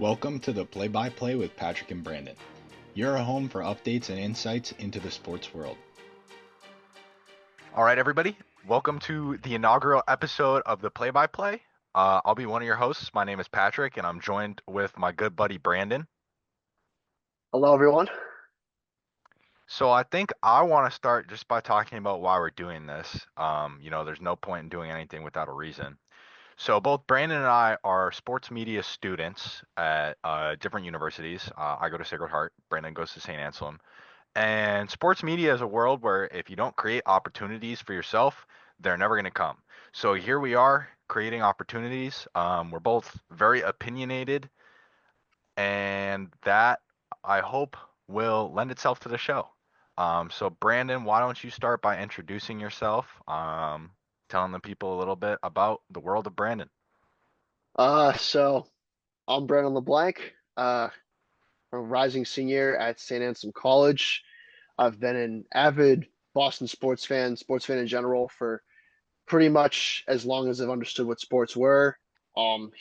Welcome to the Play-by-Play with Patrick and Brandon. You're a home for updates and insights into the sports world. All right, everybody. Welcome to the inaugural episode of the Play-by-Play. I'll be one of your hosts. My name is Patrick, and I'm joined with my good buddy Brandon. Hello, everyone. So I think I want to start just by talking about why we're doing this. There's no point in doing anything without a reason. So both Brandon and I are sports media students at different universities. I go to Sacred Heart. Brandon goes to St. Anselm. And sports media is a world where if you don't create opportunities for yourself, they're never going to come. So here we are creating opportunities. We're both very opinionated, and that I hope will lend itself to the show. So Brandon, why don't you start by introducing yourself, telling the people a little bit about the world of Brandon? So I'm Brandon LeBlanc, a rising senior at St. Anselm College. I've been an avid Boston sports fan in general for pretty much as long as I've understood what sports were.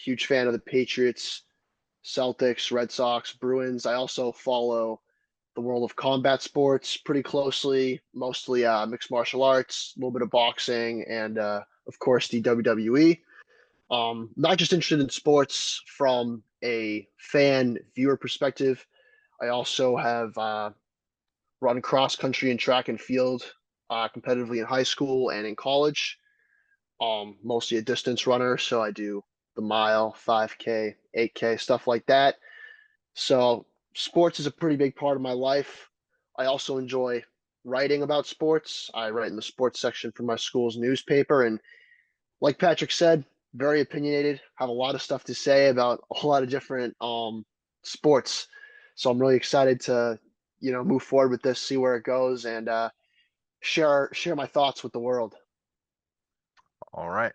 Huge fan of the Patriots, Celtics, Red Sox, Bruins. I also follow the world of combat sports pretty closely, mostly mixed martial arts, a little bit of boxing, and of course the WWE. Not just interested in sports from a fan viewer perspective. I also have run cross country and track and field competitively in high school and in college. Mostly a distance runner, so I do the mile, 5K, 8K, stuff like that. So sports is a pretty big part of my life. I also enjoy writing about sports. I write in the sports section for my school's newspaper, and like Patrick said, very opinionated, have a lot of stuff to say about a whole lot of different sports. So I'm really excited to, move forward with this, see where it goes, and share my thoughts with the world. All right.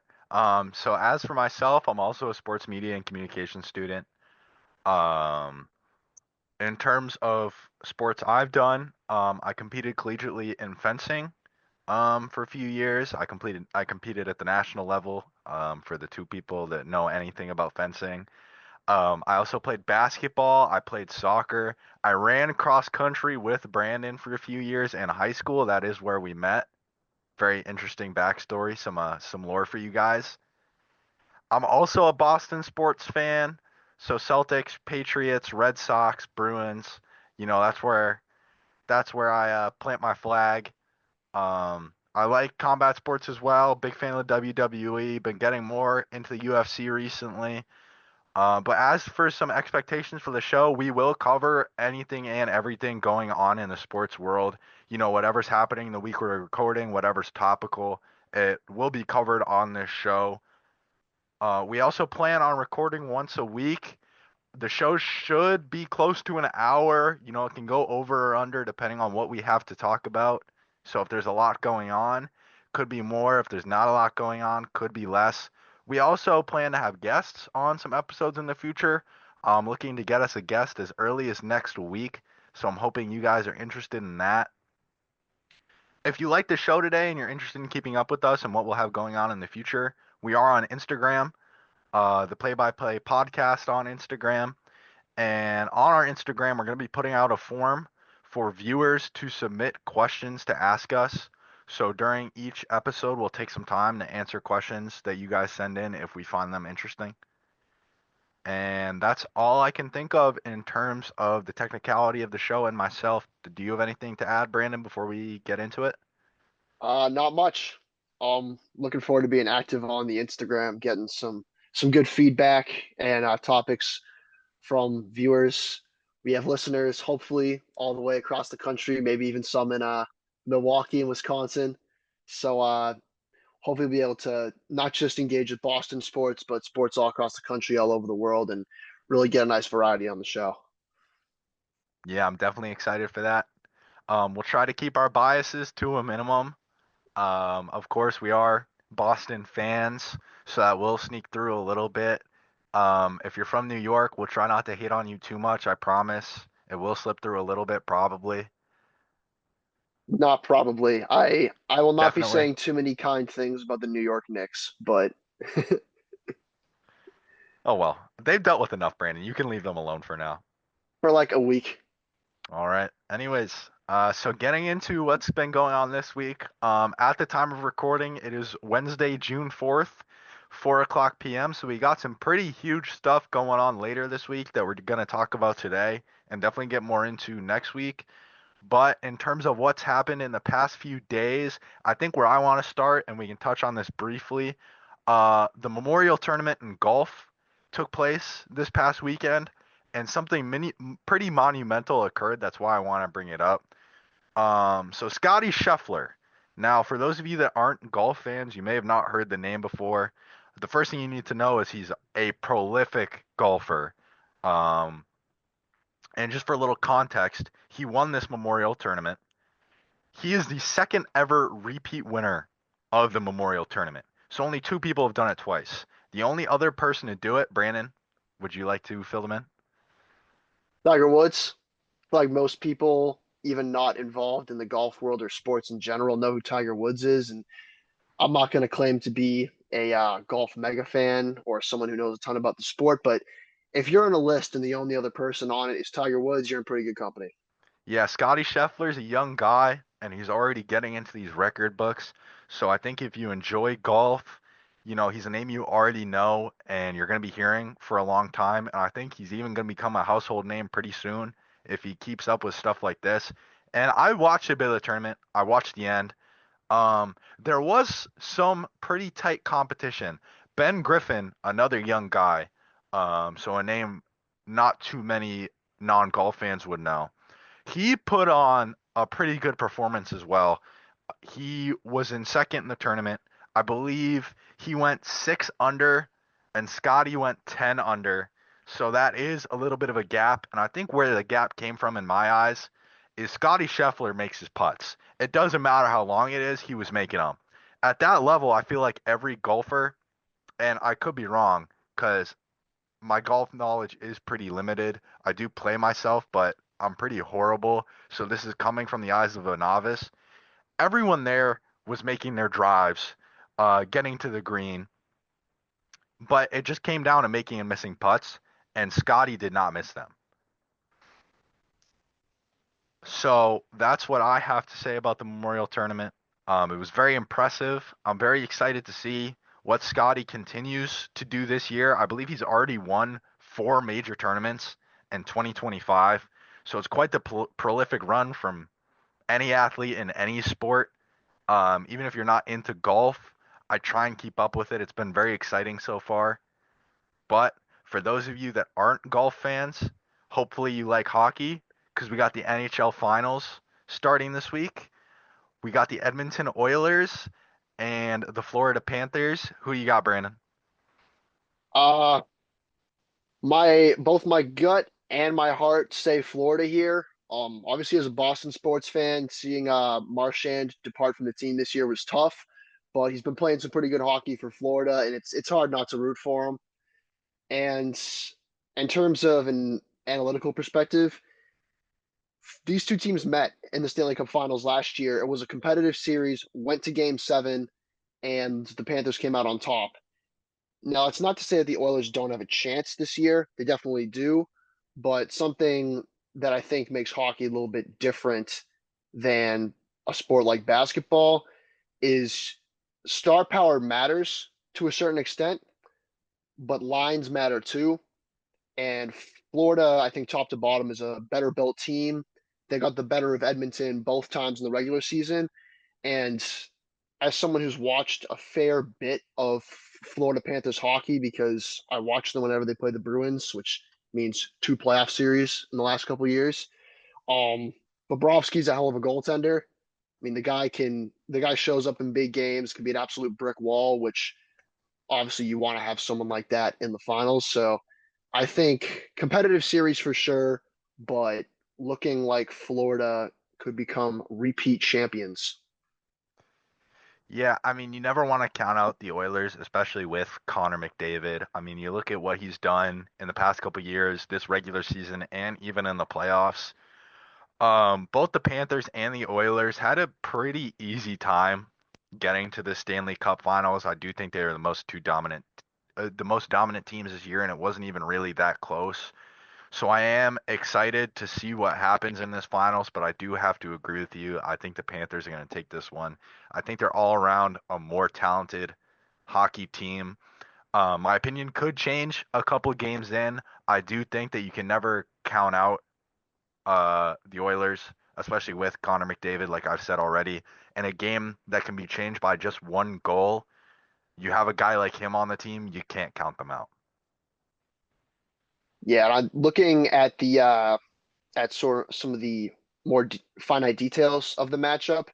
So as for myself, I'm also a sports media and communication student. Um, In terms of sports I've done, I competed collegiately in fencing for a few years. I competed at the national level for the two people that know anything about fencing. I also played basketball. I played soccer. I ran cross country with Brandon for a few years in high school. That is where we met. Very interesting backstory. Some lore for you guys. I'm also a Boston sports fan. So Celtics, Patriots, Red Sox, Bruins. That's where I plant my flag. I like combat sports as well. Big fan of the WWE. Been getting more into the UFC recently. But as for some expectations for the show, we will cover anything and everything going on in the sports world. Whatever's happening the week we're recording, whatever's topical, it will be covered on this show. We also plan on recording once a week. The show should be close to an hour. It can go over or under depending on what we have to talk about. So if there's a lot going on, could be more. If there's not a lot going on, could be less. We also plan to have guests on some episodes in the future. I'm looking to get us a guest as early as next week. So I'm hoping you guys are interested in that. If you like the show today and you're interested in keeping up with us and what we'll have going on in the future, we are on Instagram, the Play by Play podcast on Instagram. And on our Instagram, we're going to be putting out a form for viewers to submit questions to ask us. So during each episode, we'll take some time to answer questions that you guys send in if we find them interesting. And that's all I can think of in terms of the technicality of the show and myself. Do you have anything to add, Brandon, before we get into it? Not much. Looking forward to being active on the Instagram, getting some good feedback and topics from viewers. We have listeners, hopefully, all the way across the country, maybe even some in Milwaukee and Wisconsin. So hopefully, be able to not just engage with Boston sports, but sports all across the country, all over the world, and really get a nice variety on the show. Yeah, I'm definitely excited for that. We'll try to keep our biases to a minimum. Of course, we are Boston fans, so that will sneak through a little bit. If you're from New York, we'll try not to hate on you too much, I promise. It will slip through a little bit, probably. Not probably. I will not be Definitely. saying too many kind things about the New York Knicks, but Oh well, they've dealt with enough, Brandon. You can leave them alone for now. for like a week. All right. Anyways, so getting into what's been going on this week. At the time of recording, it is Wednesday, June 4th, 4 o'clock p.m. So we got some pretty huge stuff going on later this week that we're going to talk about today and definitely get more into next week. But in terms of what's happened in the past few days, I think where I want to start, and we can touch on this briefly, the Memorial Tournament in golf took place this past weekend, and something pretty monumental occurred. That's why I want to bring it up. So Scottie Scheffler. Now, for those of you that aren't golf fans, you may have not heard the name before. The first thing you need to know is he's a prolific golfer. Um, and just for a little context, he won this Memorial Tournament. He is the second ever repeat winner of the Memorial Tournament. So only two people have done it twice. The only other person to do it, Brandon, would you like to fill them in? Tiger Woods. Like most people, even not involved in the golf world or sports in general, know who Tiger Woods is. And I'm not going to claim to be a golf mega fan or someone who knows a ton about the sport, but if you're on a list and the only other person on it is Tiger Woods, you're in pretty good company. Yeah, Scottie Scheffler's a young guy, and he's already getting into these record books. So I think if you enjoy golf, he's a name you already know and you're going to be hearing for a long time. And I think he's even going to become a household name pretty soon if he keeps up with stuff like this. And I watched a bit of the tournament. I watched the end. There was some pretty tight competition. Ben Griffin, another young guy, so a name not too many non-golf fans would know. He put on a pretty good performance as well. He was in second in the tournament. I believe he went 6 under, and Scotty went 10 under. So that is a little bit of a gap. And I think where the gap came from in my eyes is Scotty Scheffler makes his putts. It doesn't matter how long it is, he was making them. At that level, I feel like every golfer, and I could be wrong because my golf knowledge is pretty limited. I do play myself, but I'm pretty horrible. So this is coming from the eyes of a novice. Everyone there was making their drives, getting to the green, but it just came down to making and missing putts, and Scotty did not miss them. So that's what I have to say about the Memorial Tournament. It was very impressive. I'm very excited to see what Scotty continues to do this year. I believe he's already won 4 major tournaments in 2025. So it's quite the prolific run from any athlete in any sport. Even if you're not into golf, I try and keep up with it. It's been very exciting so far. But for those of you that aren't golf fans, hopefully you like hockey because we got the NHL Finals starting this week. We got the Edmonton Oilers and the Florida Panthers. Who you got, Brandon? Uh, my both my gut and my heart say Florida here. Obviously as a Boston sports fan, seeing Marchand depart from the team this year was tough, but he's been playing some pretty good hockey for Florida, and it's hard not to root for him. And in terms of an analytical perspective, these two teams met in the Stanley Cup Finals last year. It was a competitive series, went to Game 7, and the Panthers came out on top. Now, it's not to say that the Oilers don't have a chance this year. They definitely do. But something that I think makes hockey a little bit different than a sport like basketball is star power matters to a certain extent, but lines matter too. And Florida, I think top to bottom, is a better built team. They got the better of Edmonton both times in the regular season. And as someone who's watched a fair bit of Florida Panthers hockey, because I watch them whenever they play the Bruins, which means 2 playoff series in the last couple of years. Um, Bobrovsky's a hell of a goaltender. I mean, the guy shows up in big games, can be an absolute brick wall, which obviously you want to have someone like that in the finals. So I think competitive series for sure, but looking like Florida could become repeat champions. Yeah, I mean, you never want to count out the Oilers, especially with Connor McDavid. I mean, you look at what he's done in the past couple years, this regular season, and even in the playoffs. Both the Panthers and the Oilers had a pretty easy time getting to the Stanley Cup Finals. I do think they are the most two dominant the most dominant teams this year, and it wasn't even really that close. So I am excited to see what happens in this finals, but I do have to agree with you. I think the Panthers are going to take this one. I think they're all around a more talented hockey team. My opinion could change a couple games in. I do think that you can never count out the Oilers, especially with Connor McDavid, like I've said already. In a game that can be changed by just one goal, you have a guy like him on the team, you can't count them out. Yeah, and I'm looking at the at sort of some of the more finite details of the matchup.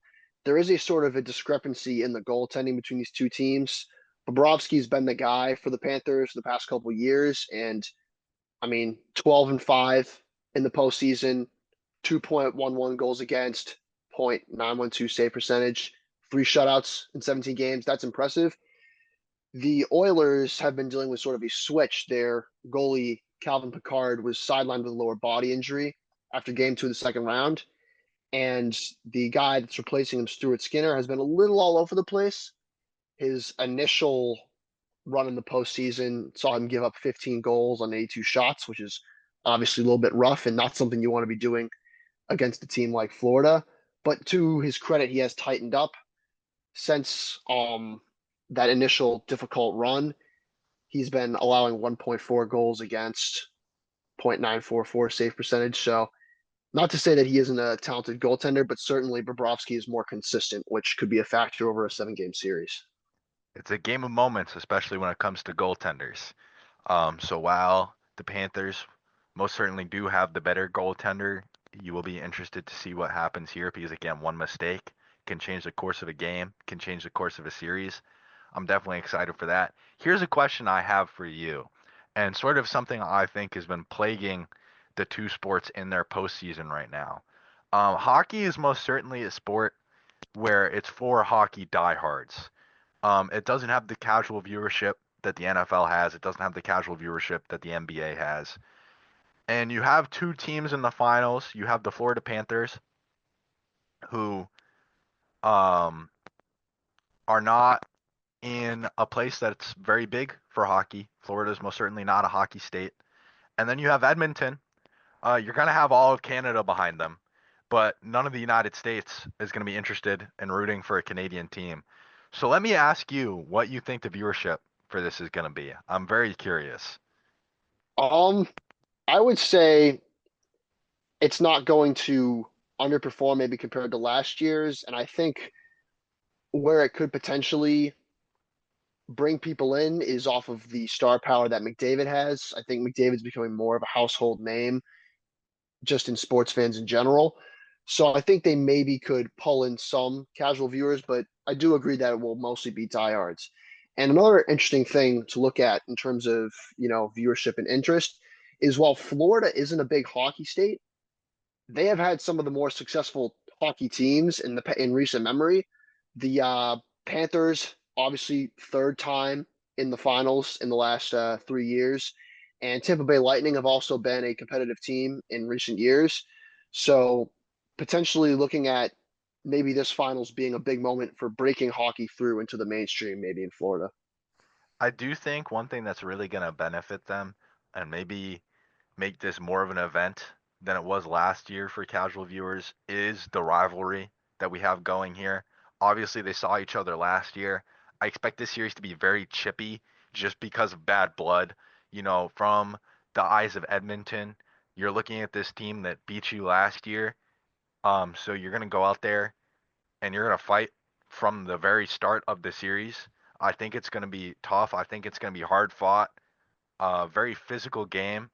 There is a sort of a discrepancy in the goaltending between these two teams. Bobrovsky's been the guy for the Panthers the past couple of years, and I mean, 12-5 in the postseason, 2.11 goals against, 0.912 save percentage, three shutouts in 17 games. That's impressive. The Oilers have been dealing with sort of a switch. Their goalie, Calvin Pickard, was sidelined with a lower body injury after game two of the second round. And the guy that's replacing him, Stuart Skinner, has been a little all over the place. His initial run in the postseason saw him give up 15 goals on 82 shots, which is obviously a little bit rough and not something you want to be doing against a team like Florida. But to his credit, he has tightened up since that initial difficult run. He's been allowing 1.4 goals against, 0.944 save percentage. So not to say that he isn't a talented goaltender, but certainly Bobrovsky is more consistent, which could be a factor over a 7-game series. It's a game of moments, especially when it comes to goaltenders. So while the Panthers most certainly do have the better goaltender, you will be interested to see what happens here because, again, one mistake can change the course of a game, can change the course of a series. I'm definitely excited for that. Here's a question I have for you, and sort of something I think has been plaguing the two sports in their postseason right now. Hockey is most certainly a sport where it's for hockey diehards. It doesn't have the casual viewership that the NFL has. It doesn't have the casual viewership that the NBA has. And you have two teams in the finals. You have the Florida Panthers, who um, are not in a place that's very big for hockey. Florida is most certainly not a hockey state. And then you have Edmonton. You're going to have all of Canada behind them, but none of the United States is going to be interested in rooting for a Canadian team. So let me ask you what you think the viewership for this is going to be. I'm very curious. Um, I would say it's not going to underperform maybe compared to last year's, and I think where it could potentially bring people in is off of the star power that McDavid has. I think McDavid's becoming more of a household name just in sports fans in general. So I think they maybe could pull in some casual viewers, but I do agree that it will mostly be diehards. And another interesting thing to look at in terms of, viewership and interest is while Florida isn't a big hockey state, they have had some of the more successful hockey teams in recent memory. The Panthers, obviously, third time in the finals in the last 3 years, and Tampa Bay Lightning have also been a competitive team in recent years. So potentially looking at maybe this finals being a big moment for breaking hockey through into the mainstream, maybe in Florida. I do think one thing that's really going to benefit them and maybe make this more of an event than it was last year for casual viewers is the rivalry that we have going here. Obviously, they saw each other last year. I expect this series to be very chippy just because of bad blood. From the eyes of Edmonton, you're looking at this team that beat you last year. So you're going to go out there and you're going to fight from the very start of the series. I think it's going to be tough. I think it's going to be hard fought, very physical game.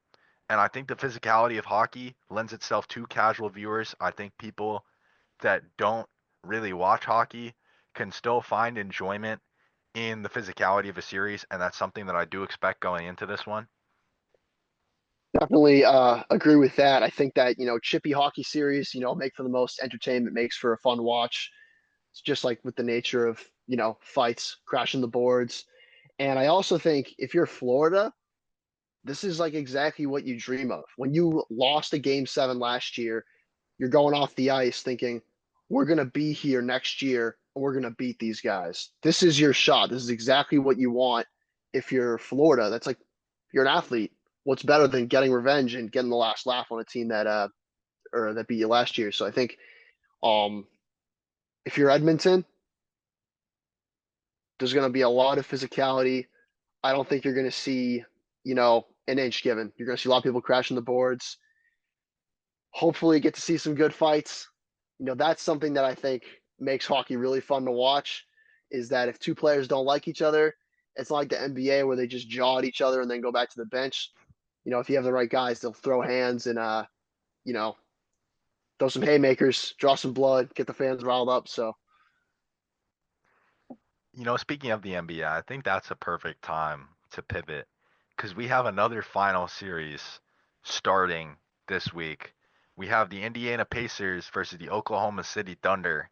And I think the physicality of hockey lends itself to casual viewers. I think people that don't really watch hockey can still find enjoyment in the physicality of a series, and that's something that I do expect going into this one. Definitely agree with that. I think that, chippy hockey series, make for the most entertainment, makes for a fun watch. It's just like with the nature of, fights, crashing the boards. And I also think if you're Florida, this is like exactly what you dream of. When you lost a game seven last year, you're going off the ice thinking, we're going to be here next year and we're going to beat these guys. This is your shot. This is exactly what you want. if you're Florida, that's like you're an athlete. What's better than getting revenge and getting the last laugh on a team that or that beat you last year? So I think um if you're Edmonton, there's going to be a lot of physicality. I don't think you're going to see, an inch given. You're going to see a lot of people crashing the boards. Hopefully, get to see some good fights. That's something that I think makes hockey really fun to watch. Is that if two players don't like each other, it's not like the NBA where they just jaw at each other and then go back to the bench. If you have the right guys, they'll throw hands and you know, throw some haymakers, draw some blood, get the fans riled up. So Speaking of the NBA, I think that's a perfect time to pivot because we have another final series starting this week. We have the Indiana Pacers versus the Oklahoma City Thunder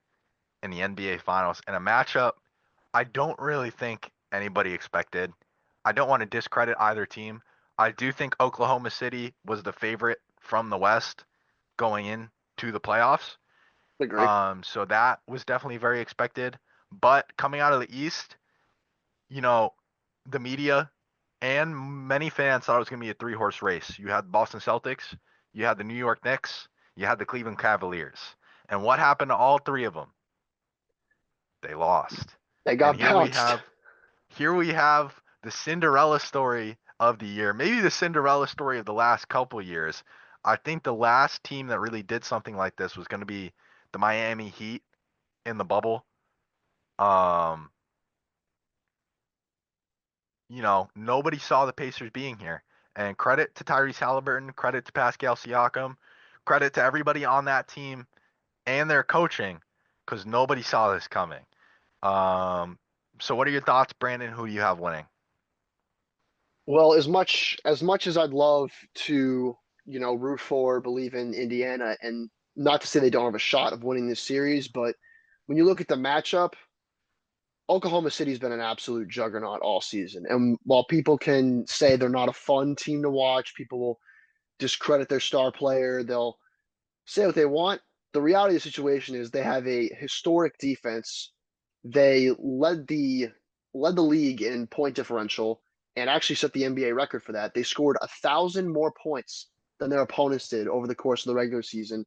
in the NBA Finals, and a matchup I don't really think anybody expected. I don't want to discredit either team. I do think Oklahoma City was the favorite from the West going into the playoffs. agree. So that was definitely very expected. But coming out of the East, you know, the media and many fans thought it was going to be a three-horse race. You had the Boston Celtics, you had the New York Knicks, you had the Cleveland Cavaliers. And what happened to all three of them? They lost. They And got bounced. here we have the Cinderella story of the year, maybe the Cinderella story of the last couple years. I think the last team that really did something like this was going to be the Miami Heat in the bubble. Um, Nobody saw the Pacers being here. And credit to Tyrese Halliburton, credit to Pascal Siakam, credit to everybody on that team and their coaching, because nobody saw this coming. Um, so what are your thoughts, Brandon? Who do you have winning? Well, as much as I'd love to, root for, believe in Indiana, and not to say they don't have a shot of winning this series, but when you look at the matchup, Oklahoma City's been an absolute juggernaut all season. And while people can say they're not a fun team to watch, people will discredit their star player, they'll say what they want. The reality of the situation is they have a historic defense. They led the league in point differential and actually set the NBA record for that. They scored 1,000 more points than their opponents did over the course of the regular season.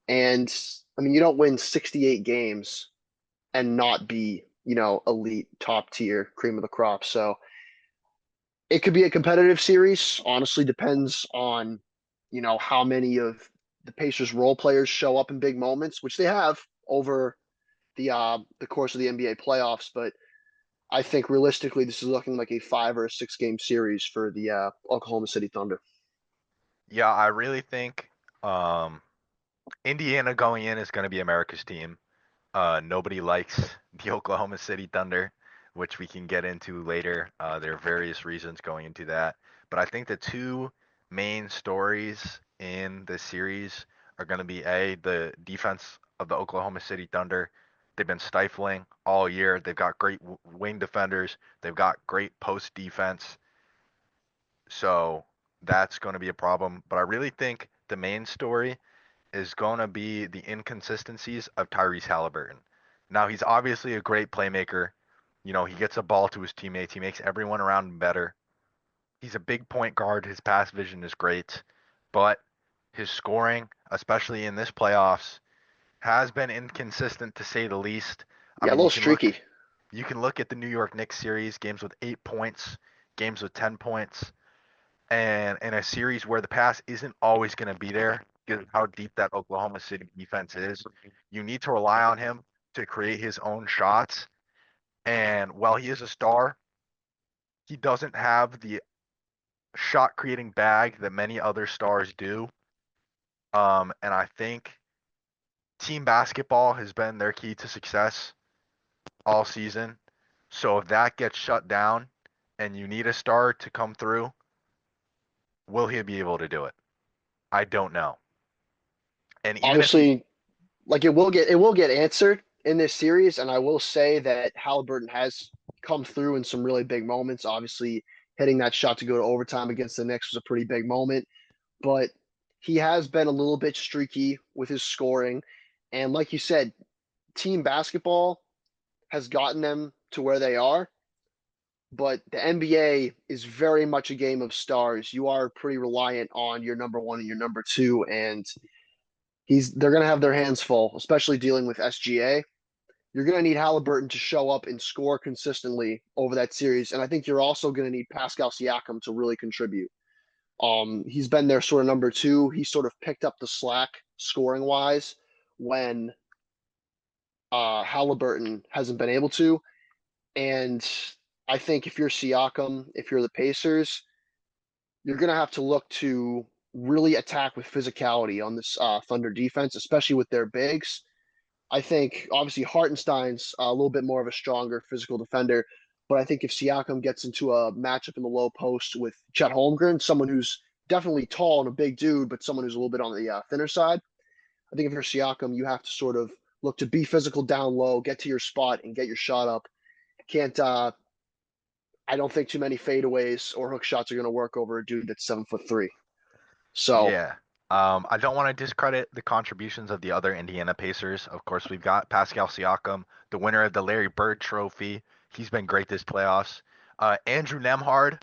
And I mean, you don't win 68 games and not be, elite, top tier, cream of the crop. So it could be a competitive series. Honestly, depends on, how many of the Pacers role players show up in big moments, which they have over the course of the NBA playoffs. But I think realistically, this is looking like a 5 or 6 game series for the Oklahoma City Thunder. Yeah, I really think um, Indiana going in is going to be America's team. Nobody likes the Oklahoma City Thunder, which we can get into later. There are various reasons going into that. But I think the two main stories in the series are going to be the defense of the Oklahoma City Thunder. They've been stifling all year. They've got great wing defenders. They've got great post defense. So that's going to be a problem. But I really think the main story is going to be the inconsistencies of Tyrese Halliburton. Now, he's obviously a great playmaker. He gets a ball to his teammates. He makes everyone around him better. He's a big point guard. His pass vision is great. But his scoring, especially in this playoffs, has been inconsistent to say the least. I Yeah, a mean, little streaky. you can look at the New York Knicks series, games with 8 points, games with 10 points, and in a series where the pass isn't always going to be there, given how deep that Oklahoma City defense is, you need to rely on him to create his own shots. And while he is a star, he doesn't have the shot creating bag that many other stars do. And I think team basketball has been their key to success all season. So if that gets shut down and you need a star to come through, will he be able to do it? I don't know. And even if he Obviously, like it will get answered in this series, and I will say that Halliburton has come through in some really big moments. Obviously, hitting that shot to go to overtime against the Knicks was a pretty big moment, but he has been a little bit streaky with his scoring. And like you said, team basketball has gotten them to where they are. but the NBA is very much a game of stars. You are pretty reliant on your number one and your number two, and they're going to have their hands full, especially dealing with SGA. You're going to need Halliburton to show up and score consistently over that series, and I think you're also going to need Pascal Siakam to really contribute. He's been their sort of number two. He sort of picked up the slack scoring wise when Halliburton hasn't been able to. And I think if you're Siakam, if you're the Pacers, you're going to have to look to really attack with physicality on this Thunder defense, especially with their bigs. I think obviously Hartenstein's a little bit more of a stronger physical defender, but I think if Siakam gets into a matchup in the low post with Chet Holmgren, someone who's definitely tall and a big dude, but someone who's a little bit on the thinner side, I think if you're Siakam, you have to sort of look to be physical down low, get to your spot, and get your shot up. Can't I don't think too many fadeaways or hook shots are going to work over a dude that's 7'3". So Yeah. I don't want to discredit the contributions of the other Indiana Pacers. Of course, we've got Pascal Siakam, the winner of the Larry Bird Trophy. He's been great this playoffs. Andrew Nemhard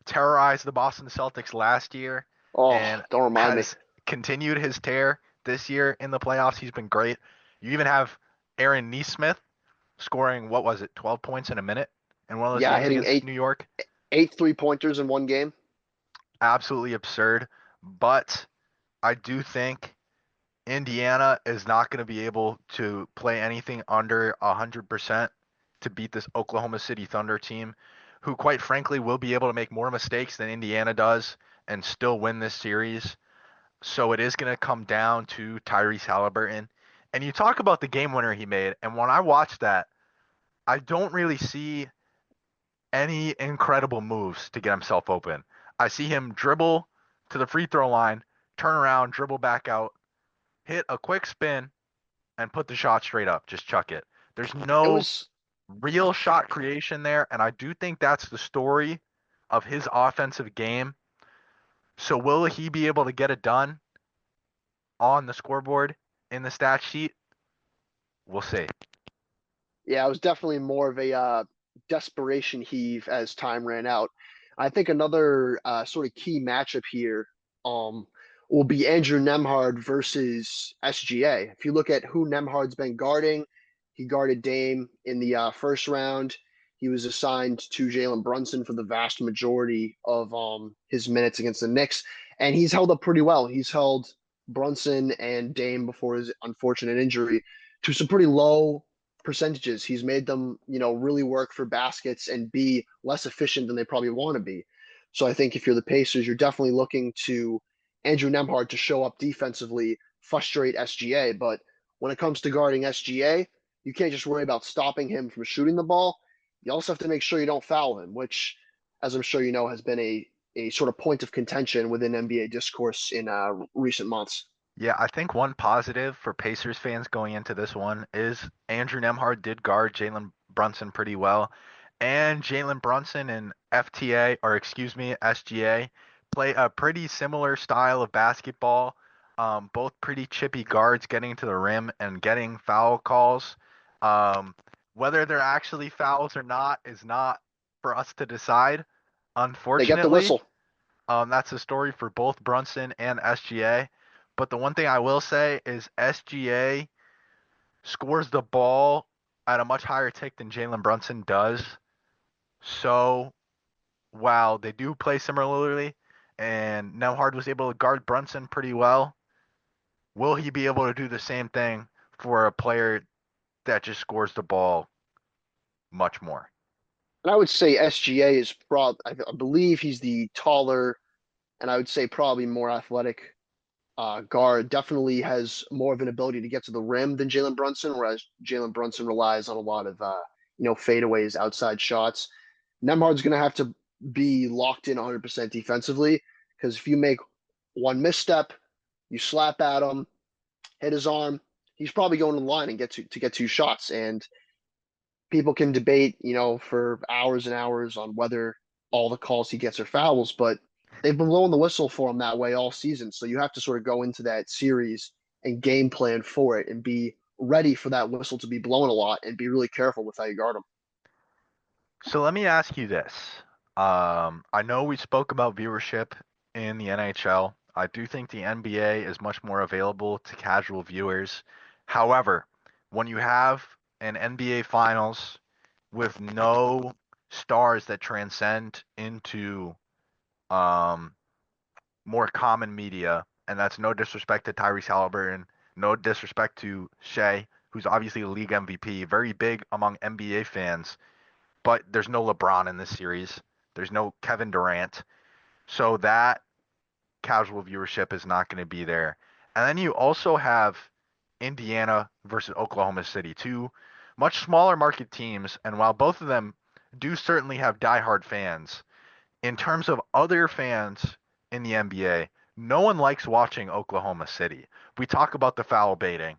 terrorized the Boston Celtics last year and don't remind me. has continued his tear this year in the playoffs. He's been great. You even have Aaron Nesmith scoring, what was it, 12 points in a minute in one of those Yeah, games hitting against New York. eight 3-pointers in one game. Absolutely absurd. But I do think Indiana is not going to be able to play anything under 100% to beat this Oklahoma City Thunder team, who quite frankly will be able to make more mistakes than Indiana does and still win this series. So it is going to come down to Tyrese Halliburton. And you talk about the game winner he made, and when I watch that, I don't really see any incredible moves to get himself open. I see him dribble to the free throw line, turn around, dribble back out, hit a quick spin, and put the shot straight up. Just chuck it. There's It no was real shot creation there, and I do think that's the story of his offensive game. So will he be able to get it done on the scoreboard in the stat sheet? We'll see. Yeah, it was definitely more of a desperation heave as time ran out. I think another sort of key matchup here um, will be Andrew Nemhard versus SGA. If you look at who Nemhard's been guarding, he guarded Dame in the first round. He was assigned to Jalen Brunson for the vast majority of his minutes against the Knicks, and he's held up pretty well. He's held Brunson and Dame before his unfortunate injury to some pretty low percentages. He's made them, really work for baskets and be less efficient than they probably want to be. So I think if you're the Pacers, you're definitely looking to Andrew Nemhard to show up defensively, frustrate SGA. But when it comes to guarding SGA, you can't just worry about stopping him from shooting the ball. You also have to make sure you don't foul him, which, as I'm sure you know, has been a sort of point of contention within NBA discourse in recent months. Yeah, I think one positive for Pacers fans going into this one is Andrew Nemhard did guard Jalen Brunson pretty well. And Jalen Brunson and FTA, or excuse me, SGA, play a pretty similar style of basketball. Both pretty chippy guards getting to the rim and getting foul calls. Um, Whether they're actually fouls or not is not for us to decide, They get the unfortunately. whistle. That's a story for both Brunson and SGA. But the one thing I will say is SGA scores the ball at a much higher tick than Jalen Brunson does. So while they do play similarly, and Nemhard was able to guard Brunson pretty well, will he be able to do the same thing for a player that just scores the ball much more? And I would say SGA is I believe he's the taller and I would say probably more athletic guard. Definitely has more of an ability to get to the rim than Jalen Brunson, whereas Jalen Brunson relies on a lot of fadeaways, outside shots. Nemhard's going to have to be locked in 100% defensively because if you make one misstep, you slap at him, hit his arm, he's probably going to the line and get two shots. And people can debate, for hours and hours on whether all the calls he gets are fouls, but they've been blowing the whistle for him that way all season. So you have to sort of go into that series and game plan for it and be ready for that whistle to be blown a lot and be really careful with how you guard him. So let me ask you this. I know we spoke about viewership in the NHL. I do think the NBA is much more available to casual viewers. However, when you have an NBA Finals with no stars that transcend into um, more common media, and that's no disrespect to Tyrese Halliburton, no disrespect to Shea, who's obviously a league MVP, very big among NBA fans, but there's no LeBron in this series. There's no Kevin Durant. So that casual viewership is not going to be there. And then you also have Indiana versus Oklahoma City, two much smaller market teams. And while both of them do certainly have diehard fans, in terms of other fans in the NBA, no one likes watching Oklahoma City. We talk about the foul baiting.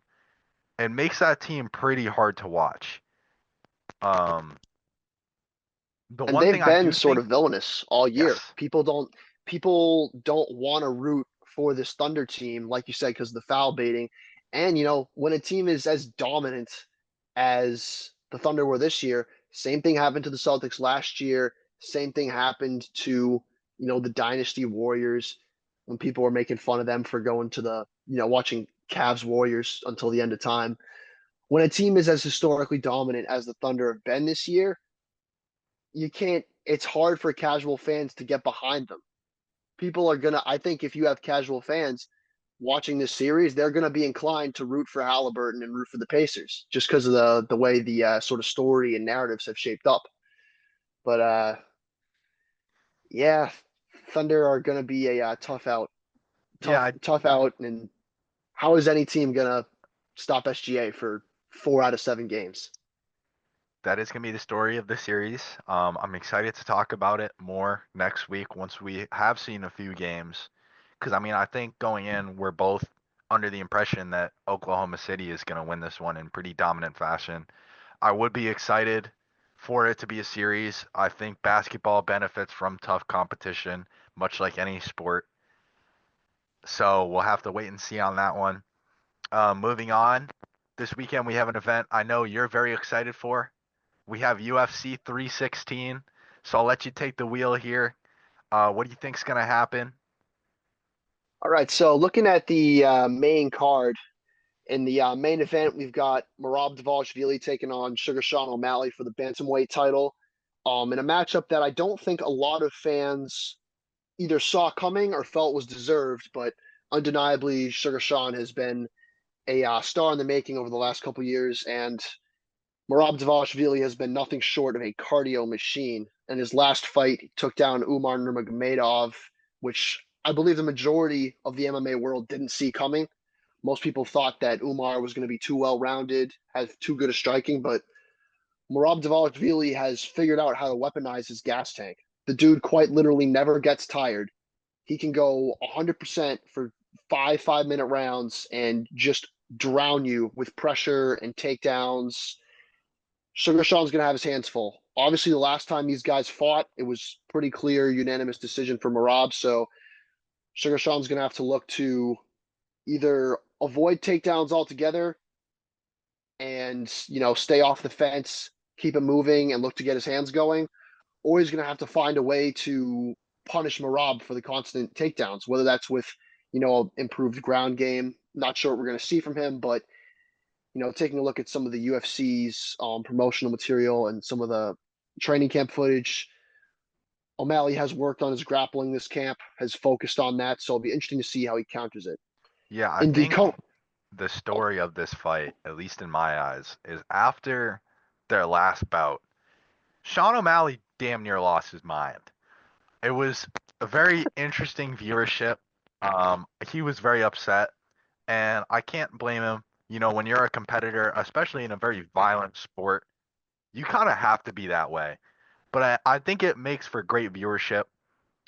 It makes that team pretty hard to watch. Um, the And one thing they've I been do sort think, of villainous all year. yes, People don't want to root for this Thunder team, like you said, because of the foul baiting. And when a team is as dominant as the Thunder were this year, same thing happened to the Celtics last year. Same thing happened to the Dynasty Warriors when people were making fun of them for going to the watching Cavs Warriors until the end of time. When a team is as historically dominant as the Thunder have been this year, you can't it's hard for casual fans to get behind them. People are gonna I think if you have casual fans watching this series, they're gonna be inclined to root for Halliburton and root for the Pacers just because of the way the sort of story and narratives have shaped up. But yeah, Thunder are gonna be a tough out, yeah, tough out. And how is any team gonna stop SGA for 4 out of 7 games? that is going to be the story of the series. I'm excited to talk about it more next week once we have seen a few games. Because, I mean, I think going in, we're both under the impression that Oklahoma City is going to win this one in pretty dominant fashion. I would be excited for it to be a series. I think basketball benefits from tough competition, much like any sport. So we'll have to wait and see on that one. Moving on, this weekend we have an event I know you're very excited for. We have UFC 316, so I'll let you take the wheel here. What do you think's gonna happen? All right, so looking at the main card, in the main event, we've got Merab Dvalishvili taking on Sugar Sean O'Malley for the bantamweight title, in a matchup that I don't think a lot of fans either saw coming or felt was deserved. But undeniably, Sugar Sean has been a star in the making over the last couple of years, and Merab Dvalishvili has been nothing short of a cardio machine. In his last fight, he took down Umar Nurmagomedov, which I believe the majority of the MMA world didn't see coming. Most people thought that Umar was going to be too well rounded, has too good a striking, but Merab Dvalishvili has figured out how to weaponize his gas tank. The dude quite literally never gets tired. He can go 100% for 5 minute rounds and just drown you with pressure and takedowns. Sugar Sean's going to have his hands full. Obviously, the last time these guys fought, it was pretty clear unanimous decision for Merab. So Sugar Sean's going to have to look to either avoid takedowns altogether and stay off the fence, keep it moving, and look to get his hands going, or he's going to have to find a way to punish Marab for the constant takedowns, whether that's with improved ground game. Not sure what we're going to see from him, but taking a look at some of the UFC's promotional material and some of the training camp footage. O'Malley has worked on his grappling this camp, has focused on that, so it'll be interesting to see how he counters it. Yeah, I In the think co the story of this fight, at least in my eyes, is after their last bout, Sean O'Malley damn near lost his mind. It was a very interesting viewership. He was very upset, and I can't blame him. You know, when you're a competitor, especially in a very violent sport, you kind of have to be that way. But I think it makes for great viewership.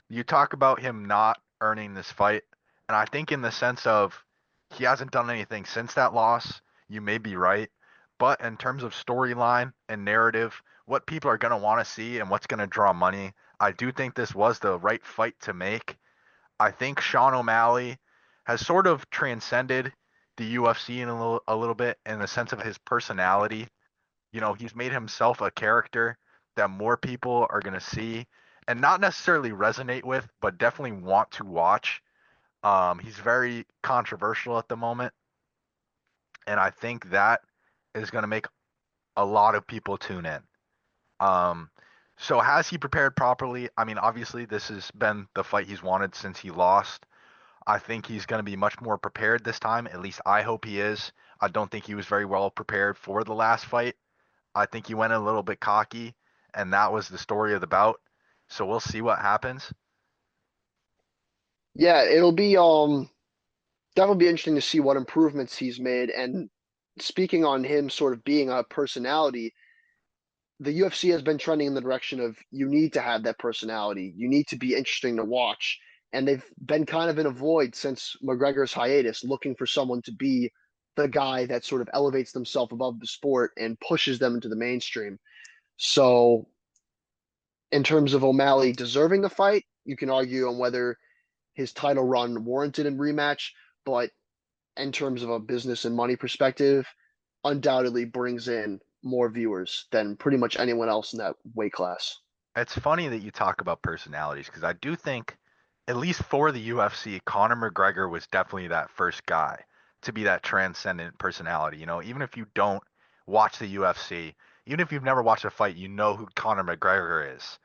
You talk about him not earning this fight, and I think in the sense of he hasn't done anything since that loss, you may be right. But in terms of storyline and narrative, what people are going to want to see and what's going to draw money, I do think this was the right fight to make. I think Sean O'Malley has sort of transcended the UFC in a little bit in the sense of his personality. You know, he's made himself a character that more people are going to see and not necessarily resonate with, but definitely want to watch. He's very controversial at the moment, and I think that is going to make a lot of people tune in. Um, so has he prepared properly? I mean, obviously, this has been the fight he's wanted since he lost. I think he's going to be much more prepared this time. At least I hope he is. I don't think he was very well prepared for the last fight. I think he went a little bit cocky, and that was the story of the bout. So we'll see what happens. Yeah, it'll be that'll be interesting to see what improvements he's made. And speaking on him sort of being a personality, the UFC has been trending in the direction of you need to have that personality. You need to be interesting to watch. And they've been kind of in a void since McGregor's hiatus, looking for someone to be the guy that sort of elevates themselves above the sport and pushes them into the mainstream. So, in terms of O'Malley deserving the fight, you can argue on whether his title run warranted a rematch, but in terms of a business and money perspective, undoubtedly brings in more viewers than pretty much anyone else in that weight class. It's funny that you talk about personalities because I do think, at least for the UFC, Conor McGregor was definitely that first guy to be that transcendent personality. You know, even if you don't watch the UFC, even if you've never watched a fight, you know who Conor McGregor is.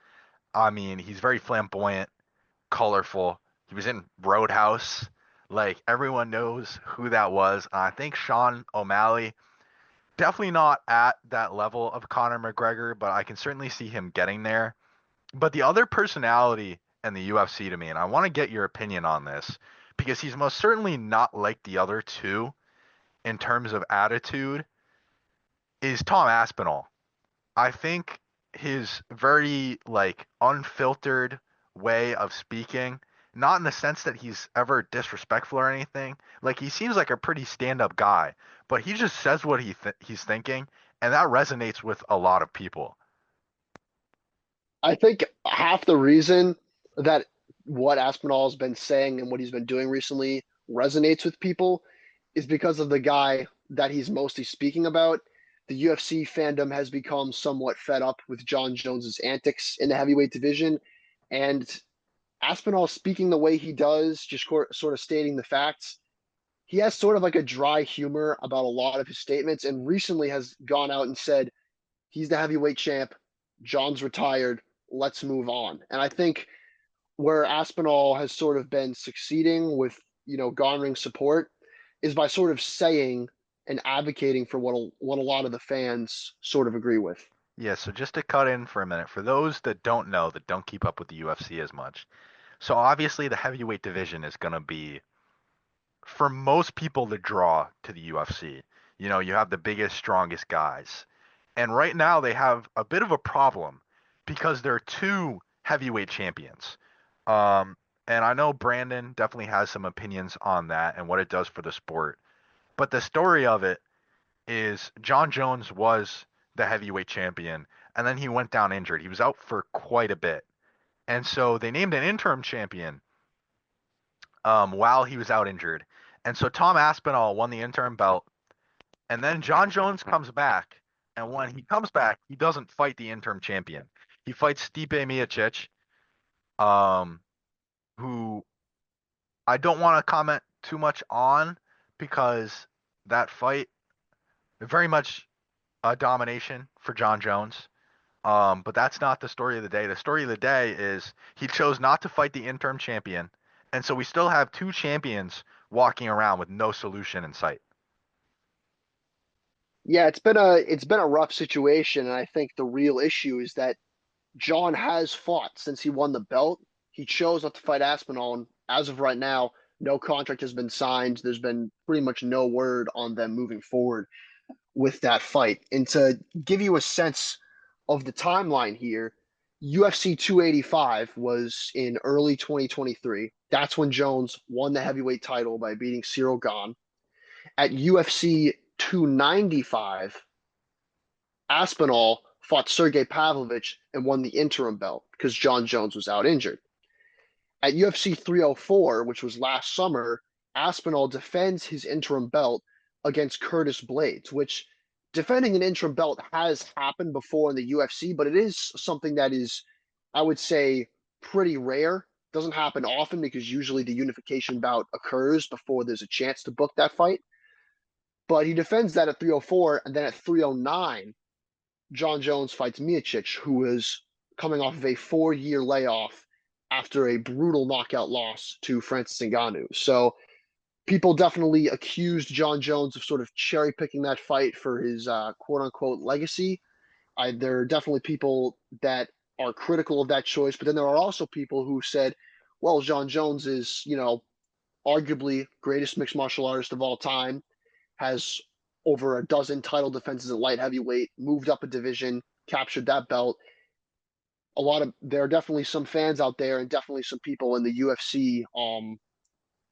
I mean, he's very flamboyant, colorful. He was in Roadhouse. Like everyone knows who that was. I think Sean O'Malley definitely not at that level of Conor McGregor, but I can certainly see him getting there. But the other personality in the UFC to me, and I want to get your opinion on this, because he's most certainly not like the other two in terms of attitude, is Tom Aspinall. I think his very like unfiltered way of speaking, not in the sense that he's ever disrespectful or anything. Like he seems like a pretty stand-up guy, but he just says what he's thinking, and that resonates with a lot of people. I think half the reason that what Aspinall has been saying and what he's been doing recently resonates with people is because of the guy that he's mostly speaking about. The UFC fandom has become somewhat fed up with John Jones's antics in the heavyweight division, and Aspinall speaking the way he does, just sort of stating the facts. He has sort of like a dry humor about a lot of his statements, and recently has gone out and said he's the heavyweight champ. John's retired. Let's move on. And I think where Aspinall has sort of been succeeding with, garnering support is by sort of saying and advocating for what a lot of the fans sort of agree with. Yeah, so just to cut in for a minute, for those that don't know, that don't keep up with the UFC as much. So obviously the heavyweight division is going to be, for most people, the draw to the UFC. You know, you have the biggest, strongest guys. And right now they have a bit of a problem because there are two heavyweight champions. Um, and I know Brandon definitely has some opinions on that and what it does for the sport. But the story of it is John Jones was the heavyweight champion, and then he went down injured. He was out for quite a bit. And so they named an interim champion while he was out injured. And so Tom Aspinall won the interim belt. And then John Jones comes back. And when he comes back, he doesn't fight the interim champion. He fights Stipe Miocic, um, who I don't want to comment too much on because that fight very much a domination for John Jones. But that's not the story of the day. The story of the day is he chose not to fight the interim champion, and so we still have two champions walking around with no solution in sight. Yeah, it's been a rough situation, and I think the real issue is that John has fought since he won the belt. He chose not to fight Aspinall, and as of right now, no contract has been signed. There's been pretty much no word on them moving forward with that fight. And to give you a sense of the timeline here, UFC 285 was in early 2023. That's when Jones won the heavyweight title by beating Cyril Gahn. At UFC 295, Aspinall fought Sergey Pavlovich and won the interim belt because John Jones was out injured. At UFC 304, which was last summer, Aspinall defends his interim belt against Curtis Blades, which defending an interim belt has happened before in the UFC, but it is something that is, I would say, pretty rare. Doesn't happen often because usually the unification bout occurs before there's a chance to book that fight. But he defends that at 304, and then at 309, John Jones fights Miocic, who is coming off of a 4-year layoff after a brutal knockout loss to Francis Ngannou. So people definitely accused John Jones of sort of cherry picking that fight for his quote unquote legacy. There are definitely people that are critical of that choice, but then there are also people who said, well, John Jones is, arguably greatest mixed martial artist of all time, has over a dozen title defenses at light heavyweight, moved up a division, captured that belt. There are definitely some fans out there and definitely some people in the UFC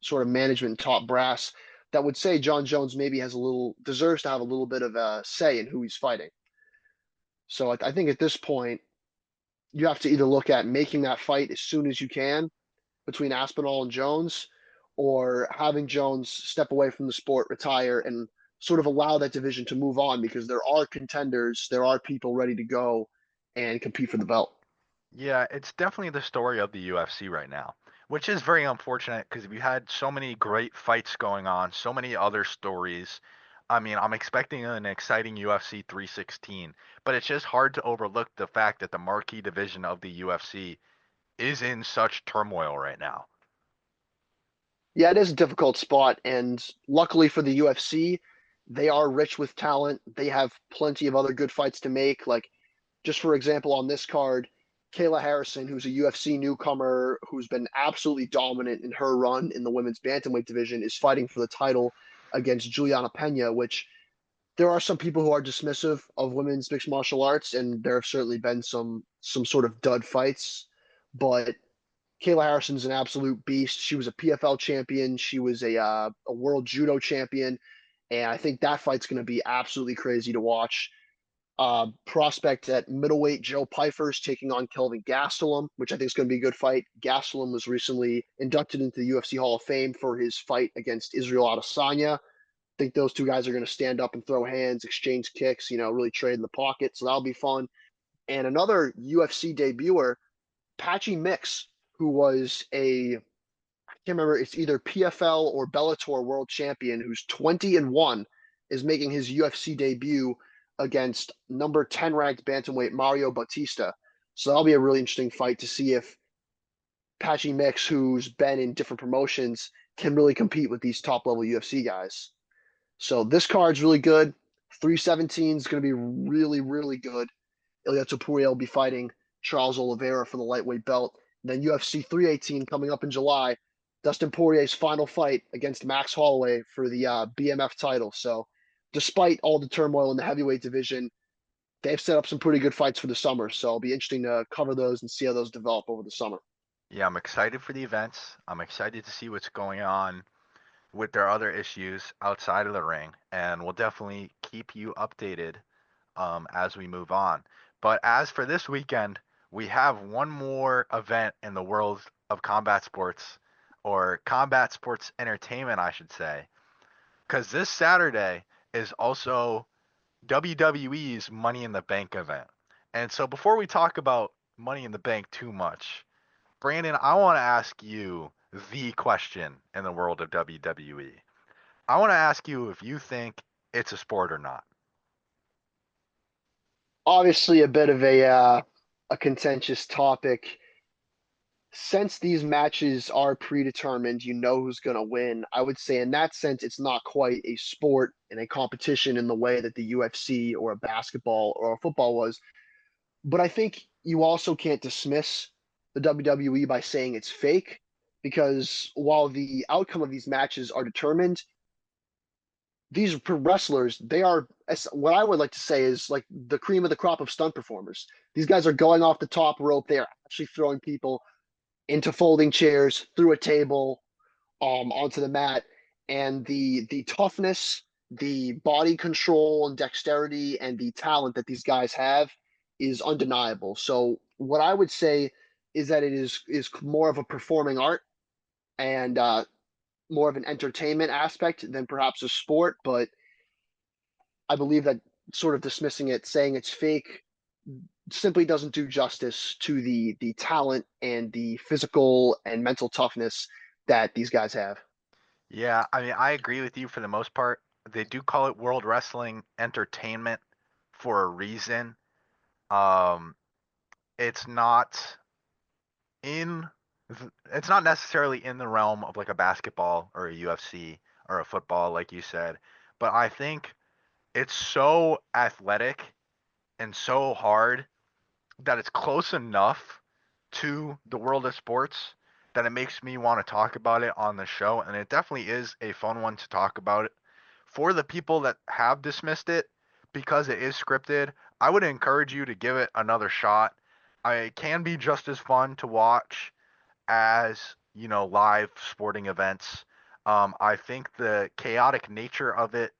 sort of management and top brass that would say John Jones maybe deserves to have a little bit of a say in who he's fighting. So I think at this point, you have to either look at making that fight as soon as you can between Aspinall and Jones, or having Jones step away from the sport, retire, and sort of allow that division to move on because there are contenders, there are people ready to go and compete for the belt. Yeah, it's definitely the story of the UFC right now, which is very unfortunate because we had so many great fights going on, so many other stories. I mean, I'm expecting an exciting UFC 316, but it's just hard to overlook the fact that the marquee division of the UFC is in such turmoil right now. Yeah, it is a difficult spot, and luckily for the UFC, they are rich with talent. They have plenty of other good fights to make. Like, just for example, on this card, Kayla Harrison, who's a UFC newcomer who's been absolutely dominant in her run in the women's bantamweight division, is fighting for the title against Juliana Pena, which there are some people who are dismissive of women's mixed martial arts, and there have certainly been some sort of dud fights. But Kayla Harrison's an absolute beast. She was a PFL champion. She was a world judo champion, and I think that fight's going to be absolutely crazy to watch. Prospect at middleweight, Joe Pfeiffer's taking on Kelvin Gastelum, which I think is going to be a good fight. Gastelum was recently inducted into the UFC Hall of Fame for his fight against Israel Adesanya. I think those two guys are going to stand up and throw hands, exchange kicks, really trade in the pocket. So that'll be fun. And another UFC debuter, Patchy Mix, who was I can't remember, it's either PFL or Bellator world champion, who's 20-1, is making his UFC debut against number 10 ranked bantamweight Mario Bautista. So that'll be a really interesting fight to see if Patchy Mix, who's been in different promotions, can really compete with these top level UFC guys. So this card's really good. 317 is going to be really, really good. Ilia Topuria will be fighting Charles Oliveira for the lightweight belt. And then UFC 318 coming up in July. Dustin Poirier's final fight against Max Holloway for the BMF title. So, despite all the turmoil in the heavyweight division, they've set up some pretty good fights for the summer. So, it'll be interesting to cover those and see how those develop over the summer. Yeah, I'm excited for the events. I'm excited to see what's going on with their other issues outside of the ring, and we'll definitely keep you updated as we move on. But as for this weekend, we have one more event in the world of combat sports, or combat sports entertainment, I should say, because this Saturday is also WWE's Money in the Bank event. And so before we talk about Money in the Bank too much, Brandon, I want to ask you the question in the world of WWE. I want to ask you if you think it's a sport or not. Obviously, a bit of a contentious topic. Since these matches are predetermined, you know who's going to win. I would say, in that sense, it's not quite a sport and a competition in the way that the UFC or a basketball or a football was. But I think you also can't dismiss the WWE by saying it's fake, because while the outcome of these matches are determined, these wrestlers, they are, what I would like to say is like the cream of the crop of stunt performers. These guys are going off the top rope. They are actually throwing people into folding chairs, through a table, onto the mat, and the toughness, the body control and dexterity, and the talent that these guys have is undeniable. So what I would say is that it is more of a performing art and more of an entertainment aspect than perhaps a sport. But I believe that sort of dismissing it, saying it's fake, simply doesn't do justice to the talent and the physical and mental toughness that these guys have. Yeah, I mean, I agree with you for the most part. They do call it World Wrestling Entertainment for a reason. Um, it's not in, it's not necessarily in the realm of like a basketball or a UFC or a football, like you said, but I think it's so athletic and so hard that it's close enough to the world of sports that it makes me want to talk about it on the show. And it definitely is a fun one to talk about it. For the people that have dismissed it because it is scripted, I would encourage you to give it another shot. It can be just as fun to watch as, live sporting events. I think the chaotic nature of it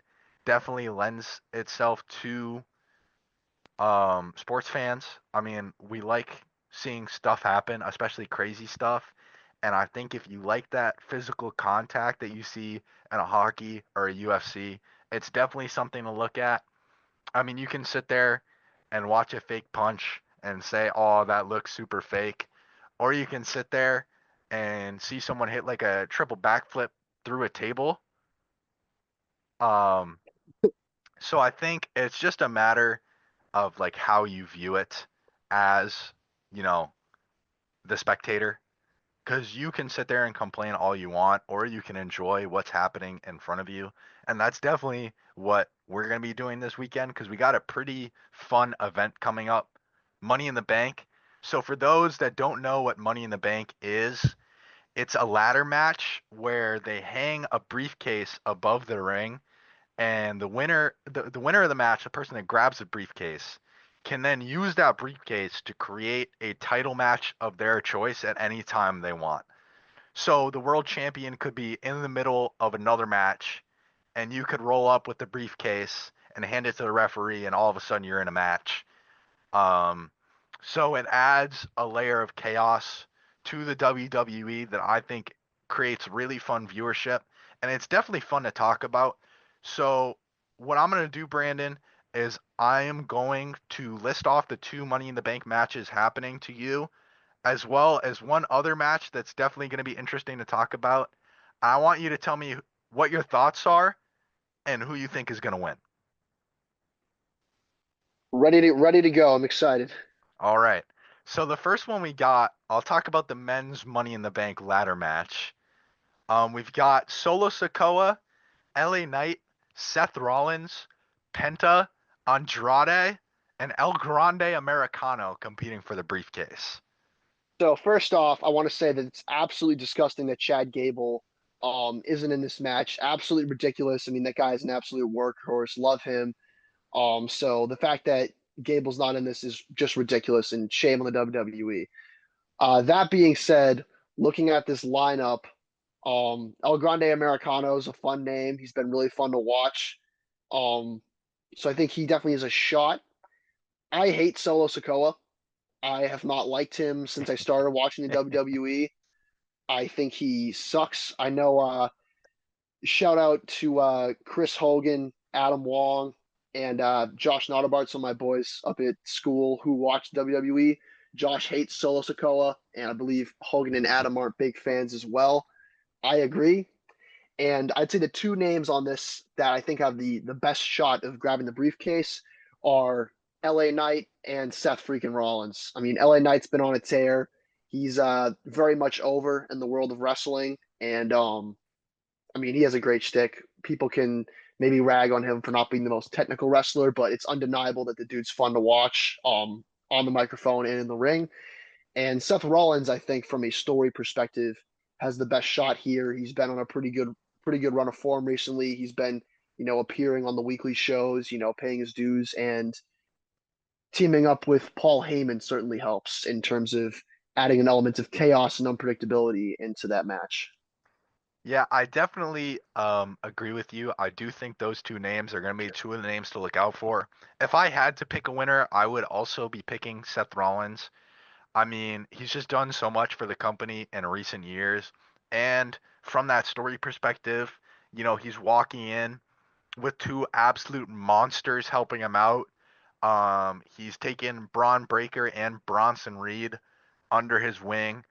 definitely lends itself to sports fans. I mean, we like seeing stuff happen, especially crazy stuff. And I think if you like that physical contact that you see in a hockey or a UFC, it's definitely something to look at. I mean, you can sit there and watch a fake punch and say, "Oh, that looks super fake," or you can sit there and see someone hit like a triple backflip through a table. Um, so I think it's just a matter of like how you view it as, you know, the spectator. Because you can sit there and complain all you want, or you can enjoy what's happening in front of you. And that's definitely what we're going to be doing this weekend because we got a pretty fun event coming up, Money in the Bank. So, for those that don't know what Money in the Bank is, it's a ladder match where they hang a briefcase above the ring and the winner of the match, the person that grabs the briefcase, can then use that briefcase to create a title match of their choice at any time they want. So the world champion could be in the middle of another match and you could roll up with the briefcase and hand it to the referee and all of a sudden you're in a match. Um, so it adds a layer of chaos to the WWE that I think creates really fun viewership, and it's definitely fun to talk about. So what I'm going to do, Brandon, is I am going to list off the two Money in the Bank matches happening to you, as well as one other match that's definitely going to be interesting to talk about. I want you to tell me what your thoughts are and who you think is going to win. Ready to go. I'm excited. All right. So the first one we got, I'll talk about the men's Money in the Bank ladder match. We've got Solo Sikoa, LA Knight, Seth Rollins, Penta, Andrade, and El Grande Americano competing for the briefcase. So first off, I want to say that it's absolutely disgusting that Chad Gable isn't in this match. Absolutely ridiculous. I mean, that guy is an absolute workhorse. Love him. So the fact that Gable's not in this is just ridiculous and shame on the WWE. That being said, looking at this lineup, El Grande Americano is a fun name. He's been really fun to watch. Um, so I think he definitely is a shot. I hate Solo Sikoa. I have not liked him since I started watching the WWE. I think he sucks. I know. Shout out to Chris Hogan, Adam Wong, and Josh Notabart, some of my boys up at school who watch WWE. Josh hates Solo Sikoa, and I believe Hogan and Adam aren't big fans as well. I agree. And I'd say the two names on this that I think have the best shot of grabbing the briefcase are LA Knight and Seth freaking Rollins. I mean, LA Knight's been on a tear. He's very much over in the world of wrestling, and I mean, he has a great shtick. People can maybe rag on him for not being the most technical wrestler, but it's undeniable that the dude's fun to watch on the microphone and in the ring. And Seth Rollins, I think, from a story perspective, has the best shot here. He's been on a pretty good run of form recently. He's been, appearing on the weekly shows, paying his dues, and teaming up with Paul Heyman certainly helps in terms of adding an element of chaos and unpredictability into that match. Yeah, I definitely agree with you. I do think those two names are going to be two of the names to look out for. If I had to pick a winner, I would also be picking Seth Rollins. I mean, he's just done so much for the company in recent years. And from that story perspective, he's walking in with two absolute monsters helping him out. He's taken Braun Breaker and Bronson Reed under his wing.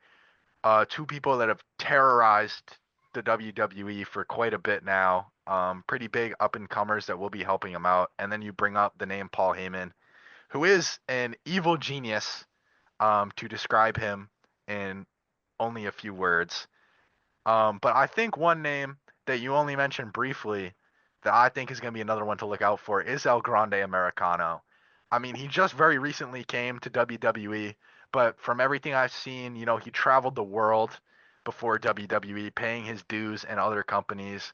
Two people that have terrorized the WWE for quite a bit now. Pretty big up and comers that will be helping him out. And then you bring up the name Paul Heyman, who is an evil genius, to describe him in only a few words. But I think one name that you only mentioned briefly that I think is going to be another one to look out for is El Grande Americano. I mean, he just very recently came to WWE, but from everything I've seen, he traveled the world before WWE, paying his dues in other companies.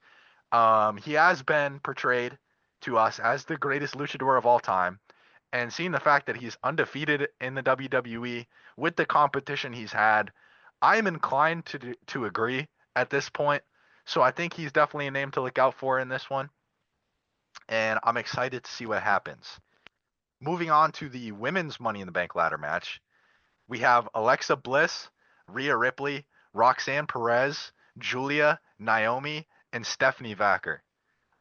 He has been portrayed to us as the greatest luchador of all time, and seeing the fact that he's undefeated in the WWE with the competition he's had, I am inclined to agree at this point. So I think he's definitely a name to look out for in this one, and I'm excited to see what happens. Moving on to the women's Money in the Bank ladder match, we have Alexa Bliss, Rhea Ripley, Roxanne Perez, Julia, Naomi, and Stephanie Vacker.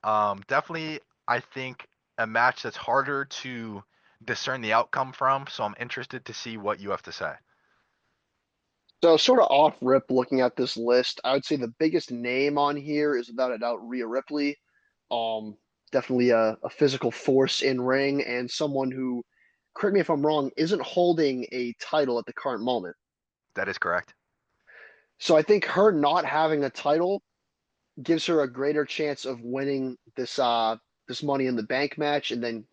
Definitely, I think a match that's harder to discern the outcome from. So I'm interested to see what you have to say. So, sort of off rip, looking at this list, I would say the biggest name on here is without a doubt Rhea Ripley. Um, Definitely a physical force in ring and someone who, correct me if I'm wrong, isn't holding a title at the current moment. That is correct. So I think her not having a title gives her a greater chance of winning this Money in the Bank match. And then,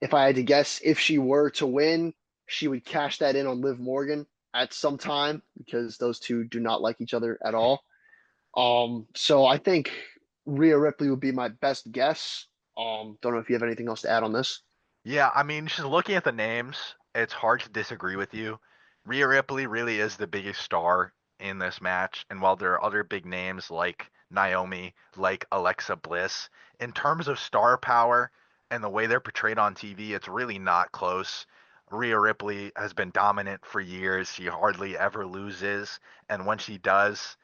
if I had to guess, if she were to win, she would cash that in on Liv Morgan at some time because those two do not like each other at all. So I think Rhea Ripley would be my best guess. Don't know if you have anything else to add on this. Yeah, I mean, just looking at the names, it's hard to disagree with you. Rhea Ripley really is the biggest star in this match, and while there are other big names like Naomi, like Alexa Bliss, in terms of star power and the way they're portrayed on TV, it's really not close. Rhea Ripley has been dominant for years. She hardly ever loses, and when she does,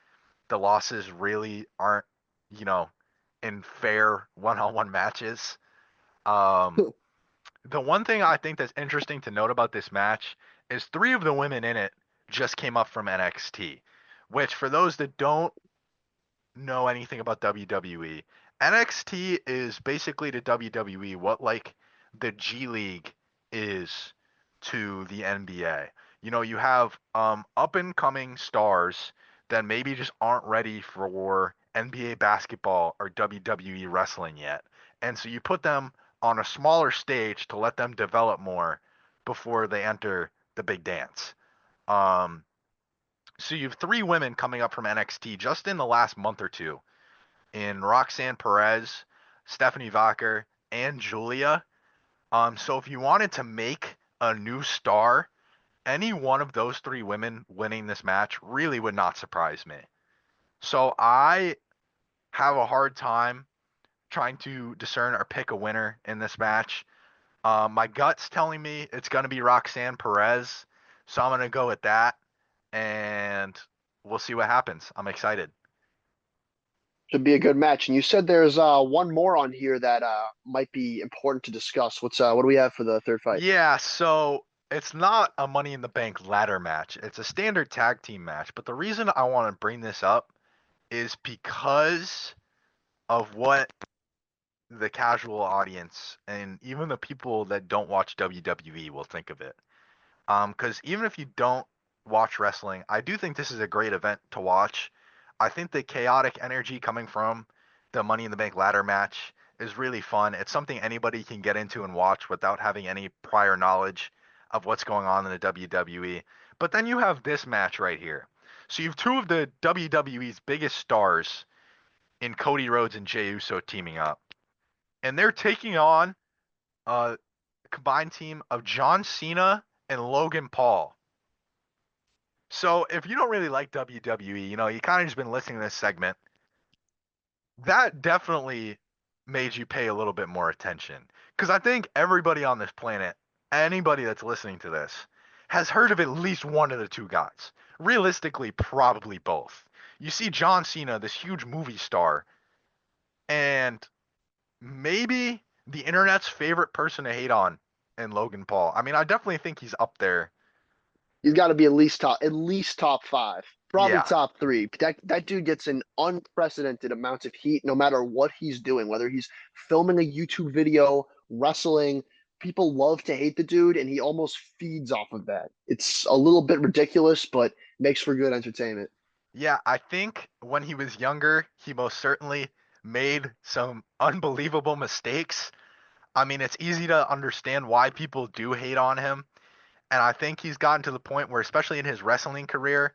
the losses really aren't, you know, in fair one-on-one matches. Um, the one thing I think that's interesting to note about this match is three of the women in it just came up from NXT, which for those that don't know anything about WWE, NXT is basically to WWE what like the G League is to the NBA. You have up and coming stars that maybe just aren't ready for NBA basketball or WWE wrestling yet. And so you put them on a smaller stage to let them develop more before they enter the big dance. Um, so you have three women coming up from NXT just in the last month or two in Roxanne Perez, Stephanie Vacher, and Julia. So if you wanted to make a new star, any one of those three women winning this match really would not surprise me. So I have a hard time trying to discern or pick a winner in this match. My gut's telling me it's going to be Roxanne Perez, so I'm going to go with that, and we'll see what happens. I'm excited. Should be a good match. And you said there's one more on here that might be important to discuss. What do we have for the third fight? Yeah, so it's not a Money in the Bank ladder match. It's a standard tag team match. But the reason I want to bring this up is because of what the casual audience and even the people that don't watch WWE will think of it. Because even if you don't watch wrestling, I do think this is a great event to watch. I think the chaotic energy coming from the Money in the Bank ladder match is really fun. It's something anybody can get into and watch without having any prior knowledge of what's going on in the WWE. But then you have this match right here. So you have two of the WWE's biggest stars in Cody Rhodes and Jey Uso teaming up. And they're taking on a combined team of John Cena and Logan Paul. So if you don't really like WWE, you kind of just been listening to this segment, that definitely made you pay a little bit more attention. Because I think everybody on this planet, anybody that's listening to this, has heard of at least one of the two guys. Realistically, probably both. You see John Cena, this huge movie star, and maybe the internet's favorite person to hate on in Logan Paul. I mean, I definitely think he's up there. He's got to be at least top five, probably Yeah. top three. That dude gets an unprecedented amount of heat, no matter what he's doing, whether he's filming a YouTube video, wrestling. People love to hate the dude, and he almost feeds off of that. It's a little bit ridiculous, but makes for good entertainment. Yeah, I think when he was younger, he most certainly made some unbelievable mistakes. I mean, it's easy to understand why people do hate on him. And I think he's gotten to the point where, especially in his wrestling career,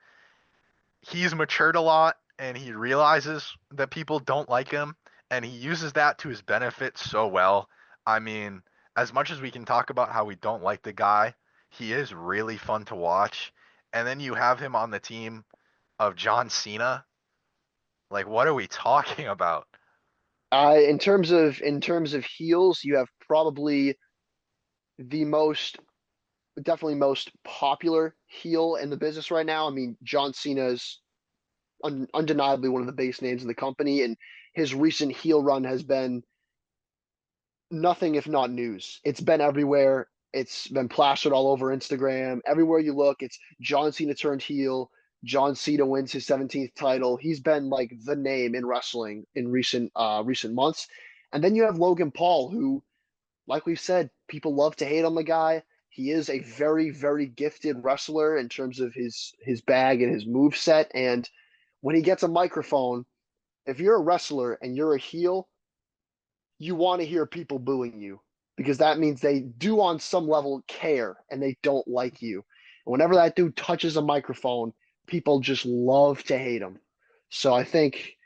he's matured a lot and he realizes that people don't like him and he uses that to his benefit so well. I mean, as much as we can talk about how we don't like the guy, he is really fun to watch. And then you have him on the team of John Cena. Like, what are we talking about? In terms of heels, you have probably the most definitely most popular heel in the business right now. I mean, John Cena's undeniably one of the base names in the company, and his recent heel run has been nothing if not news. It's been everywhere. It's been plastered all over Instagram. Everywhere you look, it's John Cena turned heel. John Cena wins his 17th title. He's been like the name in wrestling in recent months. And then you have Logan Paul, who, like we've said, people love to hate on the guy. He is a very, very gifted wrestler in terms of his bag and his move set. And when he gets a microphone, if you're a wrestler and you're a heel, you want to hear people booing you because that means they do on some level care and they don't like you. And whenever that dude touches a microphone, people just love to hate him. So I think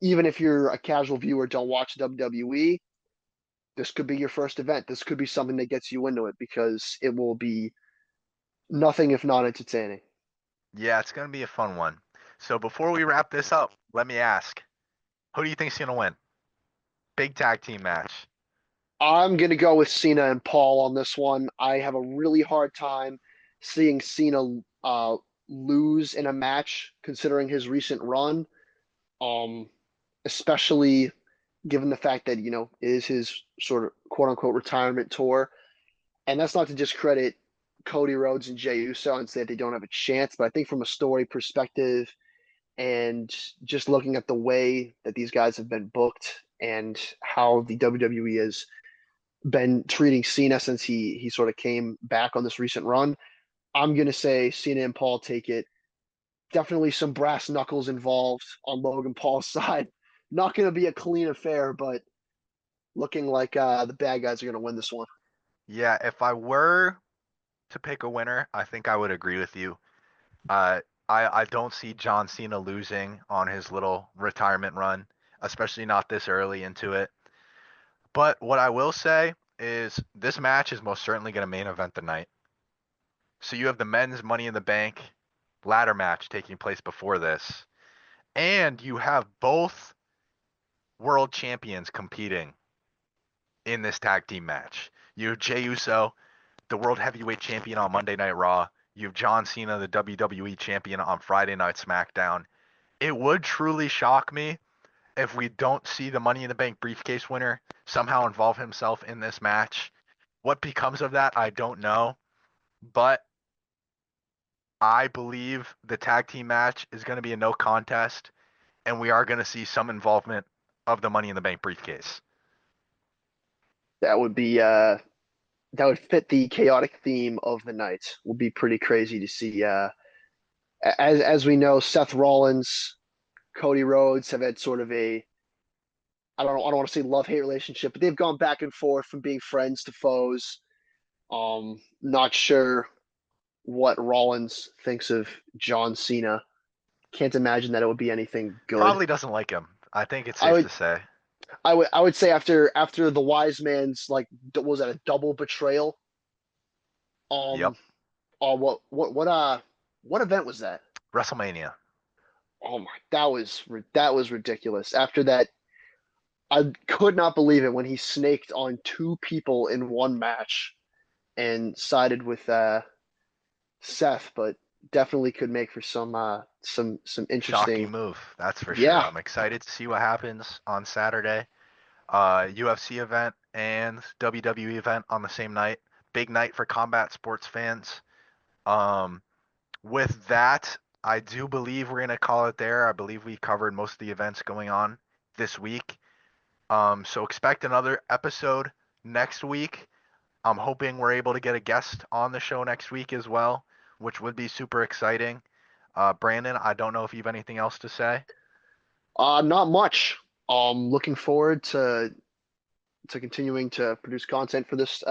even if you're a casual viewer, don't watch WWE, this could be your first event. This could be something that gets you into it because it will be nothing if not entertaining. Yeah, it's going to be a fun one. So before we wrap this up, let me ask, who do you think's going to win? Big tag team match. I'm going to go with Cena and Paul on this one. I have a really hard time seeing Cena lose in a match considering his recent run, um, especially given the fact that, it is his sort of quote unquote retirement tour. And that's not to discredit Cody Rhodes and Jey Uso and say that they don't have a chance, but I think from a story perspective and just looking at the way that these guys have been booked and how the WWE has been treating Cena since he sort of came back on this recent run. I'm gonna say Cena and Paul take it. Definitely some brass knuckles involved on Logan Paul's side. Not gonna be a clean affair, but looking like the bad guys are gonna win this one. Yeah, if I were to pick a winner, I think I would agree with you. I don't see John Cena losing on his little retirement run, especially not this early into it. But what I will say is this match is most certainly going to main event the night. So you have the men's Money in the Bank ladder match taking place before this, and you have both world champions competing in this tag team match. You have Jey Uso, the world heavyweight champion on Monday Night Raw. You have John Cena, the WWE champion on Friday Night SmackDown. It would truly shock me if we don't see the Money in the Bank briefcase winner somehow involve himself in this match. What becomes of that, I don't know. But I believe the tag team match is going to be a no contest, and we are going to see some involvement of the Money in the Bank briefcase. That would be that would fit the chaotic theme of the night. Will be pretty crazy to see. As we know, Seth Rollins, Cody Rhodes have had sort of a I don't want to say love hate relationship, but they've gone back and forth from being friends to foes. Not sure what Rollins thinks of John Cena. Can't imagine that it would be anything good. Probably doesn't like him. I think it's I safe would to say. I would say after the wise man's like was that a double betrayal? Yep. Um what event was that? WrestleMania. Oh my, that was ridiculous. After that, I could not believe it when he snaked on two people in one match and sided with Seth, but definitely could make for some Shocking interesting. move, that's for sure. Yeah, I'm excited to see what happens on Saturday. UFC event and WWE event on the same night. Big night for combat sports fans. With that, I do believe we're going to call it there. I believe we covered most of the events going on this week. So expect another episode next week. I'm hoping we're able to get a guest on the show next week as well, which would be super exciting. Brandon, I don't know if you have anything else to say. Not much. Looking forward to continuing to produce content for this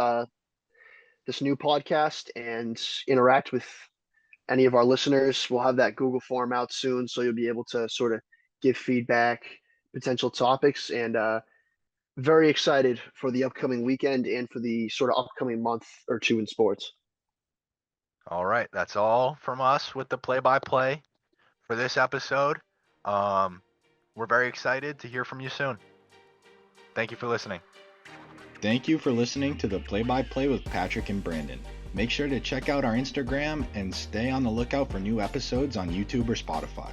new podcast and interact with any of our listeners. We'll have that Google form out soon, so you'll be able to sort of give feedback, potential topics, and very excited for the upcoming weekend and for the sort of upcoming month or two in sports. All right, that's all from us with the play-by-play for this episode. We're very excited to hear from you soon. Thank you for listening. Thank you for listening to the Play-by-Play with Patrick and Brandon. Make sure to check out our Instagram and stay on the lookout for new episodes on YouTube or Spotify.